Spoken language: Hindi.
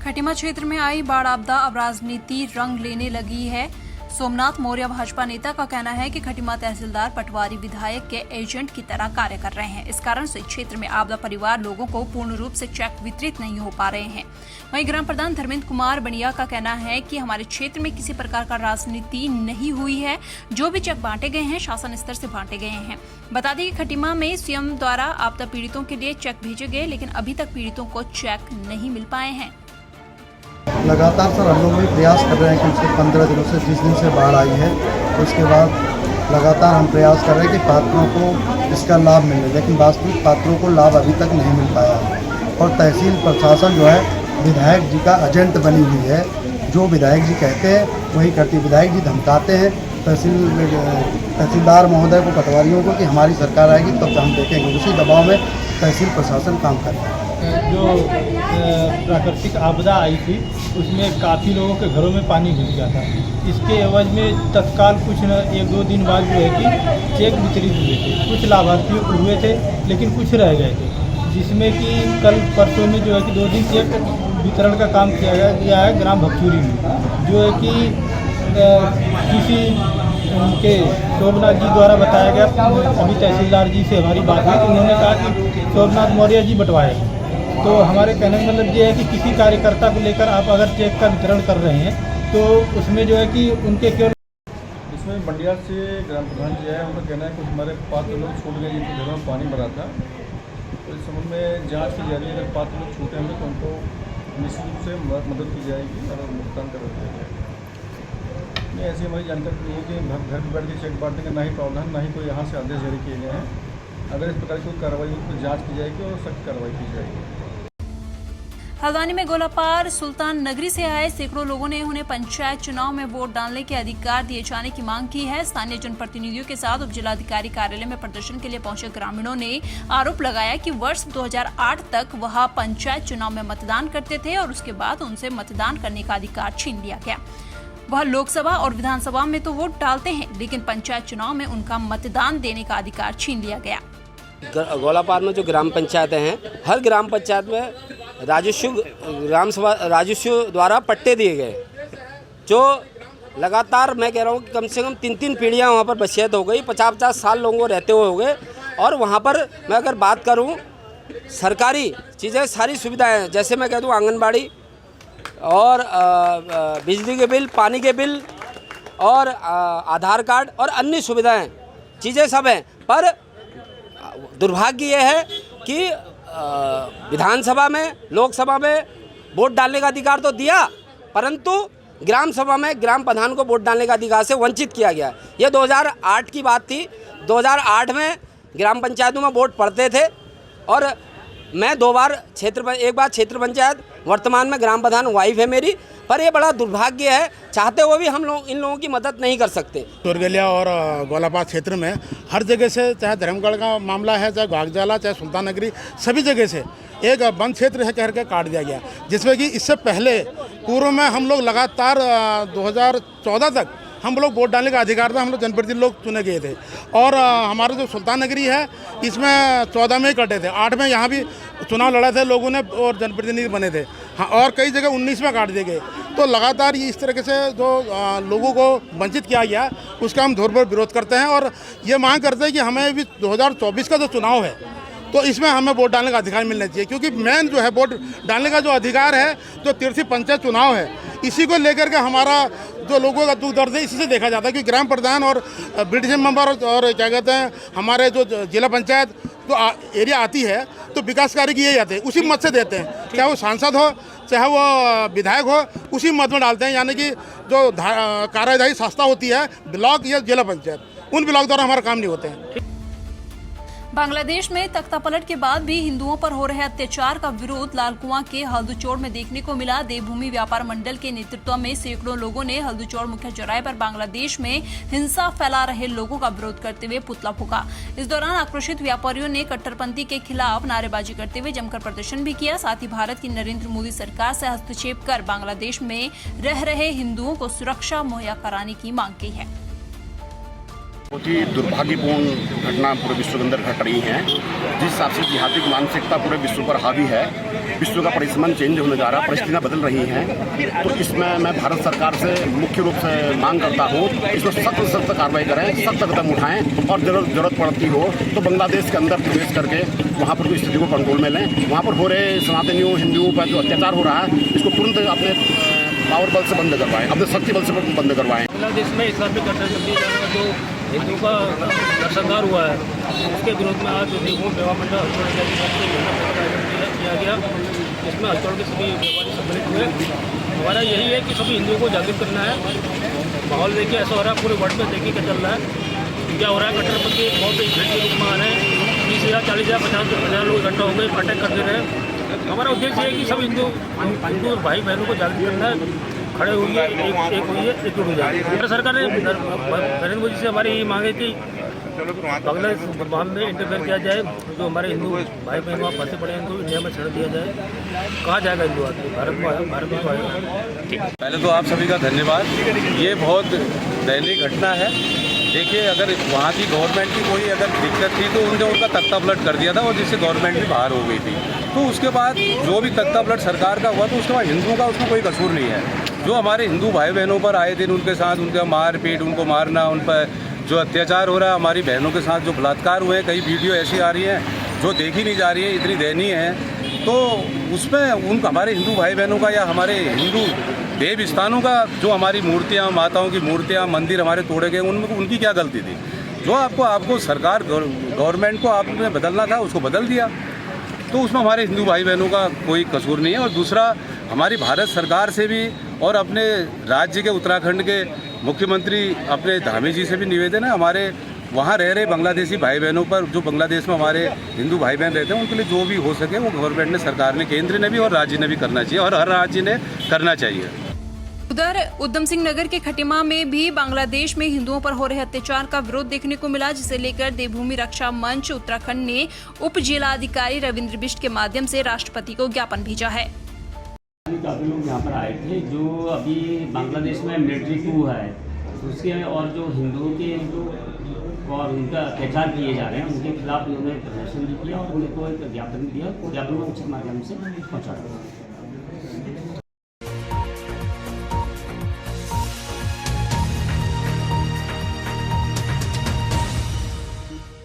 खटीमा क्षेत्र में आई बाढ़ आपदा अब राजनीति रंग लेने लगी है। सोमनाथ मौर्य भाजपा नेता का कहना है कि खटीमा तहसीलदार पटवारी विधायक के एजेंट की तरह कार्य कर रहे हैं। इस कारण से क्षेत्र में आपदा परिवार लोगों को पूर्ण रूप से चेक वितरित नहीं हो पा रहे हैं। वहीं ग्राम प्रधान धर्मेंद्र कुमार बनिया का कहना है कि हमारे क्षेत्र में किसी प्रकार का राजनीति नहीं हुई है। जो भी चेक बांटे गए हैं शासन स्तर से बांटे गए हैं। बता दें कि खटीमा में सीएम द्वारा आपदा पीड़ितों के लिए चेक भेजे गए, लेकिन अभी तक पीड़ितों को चेक नहीं मिल पाए हैं। लगातार सर हम लोग भी प्रयास कर रहे हैं कि पिछले 15 दिनों से जिस दिन से बाढ़ आई है उसके बाद लगातार हम प्रयास कर रहे हैं कि पात्रों को इसका लाभ मिले, लेकिन वास्तविक पात्रों को लाभ अभी तक नहीं मिल पाया है। और तहसील प्रशासन जो है विधायक जी का एजेंट बनी हुई है। जो विधायक जी कहते हैं वही करती। विधायक जी धमकाते हैं तहसीलदार महोदय को, पटवारियों को कि हमारी सरकार आएगी तब तो हम देखेंगे। उसी दबाव में तहसील प्रशासन काम कर रहा है। जो प्राकृतिक आपदा आई थी उसमें काफ़ी लोगों के घरों में पानी घुस गया था। इसके एवज में तत्काल कुछ न 1-2 दिन बाद जो है कि चेक वितरित हुए थे। कुछ लाभार्थियों को हुए थे लेकिन कुछ रह गए थे, जिसमें कि कल परसों में जो है कि 2 दिन चेक वितरण का काम किया गया है ग्राम भक्चूरी में। जो है कि किसी उनके शोभनाथ जी द्वारा बताया गया। अभी तहसीलदार जी से हमारी बात हुई तो उन्होंने कहा कि शोभनाथ मौर्य जी बंटवाए। तो हमारे कहने का मतलब ये है कि किसी कार्यकर्ता को लेकर आप अगर चेक का वितरण कर रहे हैं तो उसमें जो है कि उनके केवल इसमें मंडिया से ग्राम प्रधान जी आए, उनका कहना है कुछ हमारे पात्र लोग छूट गए जिनके घरों में पानी भरा था। तो इस संबंध में जांच की जा रही है। अगर पात्र लोग छूटे होंगे तो उनको निश्चित रूप से मदद की जाएगी और भुगतान कर दिया जाएगा। नहीं, ऐसी हमारी जानकारी नहीं है कि घर पर बैठ के चेक बांटने का ना ही प्रावधान, ना ही कोई यहाँ से आदेश जारी किए गए हैं। अगर इस प्रकार की कोई कार्रवाई हो तो जाँच की जाएगी और सख्त कार्रवाई की जाएगी। हल्द्वानी में गोलापार सुल्तान नगरी से आए सैकड़ों लोगों ने उन्हें पंचायत चुनाव में वोट डालने के अधिकार दिए जाने की मांग की है। स्थानीय जनप्रतिनिधियों के साथ उप जिलाधिकारी कार्यालय में प्रदर्शन के लिए पहुंचे ग्रामीणों ने आरोप लगाया कि वर्ष 2008 तक वह पंचायत चुनाव में मतदान करते थे और उसके बाद उनसे मतदान करने का अधिकार छीन लिया गया। वह लोकसभा और विधानसभा में तो वोट डालते हैं, लेकिन पंचायत चुनाव में उनका मतदान देने का अधिकार छीन लिया गया। गोलापार में जो ग्राम पंचायतें हैं, हर ग्राम पंचायत में राजस्व द्वारा पट्टे दिए गए, जो लगातार मैं कह रहा हूँ कि कम से कम 3 पीढ़ियाँ वहाँ पर बसियत हो गई। 50-50 साल लोगों को रहते हुए हो गए। और वहाँ पर मैं अगर बात करूँ सरकारी चीज़ें, सारी सुविधाएं, जैसे मैं कह दूँ आंगनबाड़ी और बिजली के बिल, पानी के बिल और आधार कार्ड और अन्य सुविधाएं, चीज़ें सब हैं। पर दुर्भाग्य ये है कि विधानसभा में, लोकसभा में वोट डालने का अधिकार तो दिया, परंतु ग्राम सभा में ग्राम प्रधान को वोट डालने का अधिकार से वंचित किया गया। ये 2008 की बात थी। 2008 में ग्राम पंचायतों में वोट पड़ते थे और मैं 2 बार एक बार क्षेत्र पंचायत, वर्तमान में ग्राम प्रधान वाइफ है मेरी। पर ये बड़ा दुर्भाग्य है, चाहते हुए भी हम लोग इन लोगों की मदद नहीं कर सकते। तुरगलिया और गोलापार क्षेत्र में हर जगह से, चाहे धर्मगढ़ का मामला है, चाहे घाघजाला, चाहे सुल्तान नगरी, सभी जगह से एक बंद क्षेत्र है कह के काट दिया गया। जिसमें कि इससे पहले पूर्व में हम लोग लगातार 2014 तक हम लोग वोट डालने का अधिकार था। हम लोग जनप्रतिनिधि लोग चुने गए थे और हमारा जो सुल्तान नगरी है इसमें 14 में ही कटे थे। 8 में यहाँ भी चुनाव लड़ा थे लोगों ने और जनप्रतिनिधि बने थे। हाँ, और कई जगह 19 में काट दिए गए। तो लगातार ये इस तरीके से जो लोगों को वंचित किया गया उसका हम जोर पर विरोध करते हैं और ये मांग करते हैं कि हमें भी 2024 का जो चुनाव है तो इसमें हमें वोट डालने का अधिकार मिलना चाहिए। क्योंकि मेन जो है वोट डालने का जो अधिकार है, जो तीर्थी पंचायत चुनाव है, इसी को लेकर के हमारा जो लोगों का दुख दर्द है इसी से देखा जाता है कि ग्राम प्रधान और ब्रिटिश मेंबर और क्या कहते हैं हमारे जो जिला पंचायत जो एरिया आती है तो विकास कार्य किए जाते हैं, उसी मत से देते हैं। चाहे वो सांसद हो, चाहे वो विधायक हो, उसी मत में डालते हैं। यानी कि जो कार्यदायी संस्था होती है ब्लॉक या जिला पंचायत, उन ब्लॉक द्वारा हमारा काम नहीं होते हैं। बांग्लादेश में तख्तापलट के बाद भी हिंदुओं पर हो रहे अत्याचार का विरोध लालकुआं के हल्दूचौड़ में देखने को मिला। देवभूमि व्यापार मंडल के नेतृत्व में सैकड़ों लोगों ने हल्दूचौड़ मुख्य चौराहे पर बांग्लादेश में हिंसा फैला रहे लोगों का विरोध करते हुए पुतला फूंका। इस दौरान आक्रोशित व्यापारियों ने कट्टरपंथी के खिलाफ नारेबाजी करते हुए जमकर प्रदर्शन भी किया। साथ ही भारत की नरेंद्र मोदी सरकार से हस्तक्षेप कर बांग्लादेश में रह रहे हिंदुओं को सुरक्षा मुहैया कराने की मांग की है। बहुत ही दुर्भाग्यपूर्ण घटना पूरे विश्व के अंदर घट रही हैं। जिस हिसाब से जिहादी मानसिकता पूरे विश्व पर हावी है, विश्व का परिसमन चेंज होने जा रहा है, परिस्थितियाँ बदल रही हैं। तो इसमें मैं भारत सरकार से मुख्य रूप से मांग करता हूँ, इसमें सख्त से सख्त कार्रवाई करें, सख्त कदम उठाएं और जरूरत पड़ती हो तो बांग्लादेश के अंदर प्रवेश करके वहाँ पर कोई स्थिति को कंट्रोल में लें। वहाँ पर हो रहे सनातनियों हिंदुओं पर जो अत्याचार हो रहा है, इसको तुरंत अपने पावर बल से बंद करवाएं, अपने शक्ति बल से बंद करवाएं। बांग्लादेश में इस्लामिक कट्टरपंथी जो हिंदुओं का नरसंहार हुआ है, उसके विरोध में आज जो देखो सेवा मंडल हड़ताल किया गया, जिसमें हड़ताल के सभी व्यापारी सम्मिलित हुए। हमारा यही है कि सभी हिंदुओं को जागरूक करना है। माहौल देखिए ऐसा हो रहा है, पूरे वर्ल्ड में देखिए क्या चल रहा है, क्या हो रहा है। कट्टरपंथी बहुत ही भीड़ के रूप में आ रहे हैं, 30,000 40,000 50,000 लोग इकट्ठा हो गए, अटैक कर दे रहे हैं। हमारा उद्देश्य है कि सब हिंदू भाई बहनों को जागरूक करना है, खड़े हुए एक हुई है, एक हो जाए। केंद्र सरकार ने नरेंद्र मोदी से हमारी यही मांगे कि बांग्लादेश मामले में इंटरफेयर किया जाए, जो हमारे हिंदू भाई बहन वहाँ फंसे पड़े हैं उनको इंडिया में छोड़ दिया जाए। कहाँ जाएगा हिंदू आदमी, भारत में आएगा। पहले तो आप सभी का धन्यवाद। ये बहुत दयनीय घटना है। देखिए, अगर वहाँ की गवर्नमेंट की कोई अगर दिक्कत थी तो उनने उनका तख्ता पलट कर दिया था और जिससे गवर्नमेंट भी बाहर हो गई थी। तो उसके बाद जो भी तख्ता पलट सरकार का हुआ तो उसके बाद हिंदुओं का उसमें कोई कसूर नहीं है। जो हमारे हिंदू भाई बहनों पर आए दिन उनके साथ उनका मार पीट, उनको मारना, उन पर जो अत्याचार हो रहा है, हमारी बहनों के साथ जो बलात्कार हुए, कई वीडियो ऐसी आ रही हैं जो देखी नहीं जा रही है, इतनी दयनीय है। तो उसमें उन हमारे हिंदू भाई बहनों का या हमारे हिंदू देव स्थानों का जो हमारी मूर्तियाँ, माताओं की मूर्तियाँ, मंदिर हमारे तोड़े गए, उनमें उनकी क्या गलती थी? जो आपको सरकार गवर्नमेंट को आपने बदलना था उसको बदल दिया, तो उसमें हमारे हिंदू भाई बहनों का कोई कसूर नहीं है। और दूसरा, हमारी भारत सरकार से भी और अपने राज्य के उत्तराखंड के मुख्यमंत्री अपने धामी जी से भी निवेदन है, हमारे वहाँ रह रहे बांग्लादेशी भाई बहनों पर, जो बांग्लादेश में हमारे हिंदू भाई बहन रहते हैं, उनके लिए जो भी हो सके वो गवर्नमेंट ने, सरकार ने, केंद्र ने भी और राज्य ने भी करना चाहिए और हर राज्य ने करना चाहिए। उधर उधम सिंह नगर के खटीमा में भी बांग्लादेश में हिंदुओं पर हो रहे अत्याचार का विरोध देखने को मिला, जिसे लेकर देवभूमि रक्षा मंच उत्तराखंड ने उप जिलाधिकारी रविंद्र बिष्ट के माध्यम से राष्ट्रपति को ज्ञापन भेजा है। काफ़ी लोग यहाँ पर आए थे जो अभी बांग्लादेश में मिलिट्री कू है उसके और जो हिंदुओं के जो और उनका अत्याचार किए जा रहे हैं उनके खिलाफ उन्होंने प्रदर्शन भी किया और उनको एक ज्ञापन दिया, ज्ञापन उचित माध्यम से पहुँचा।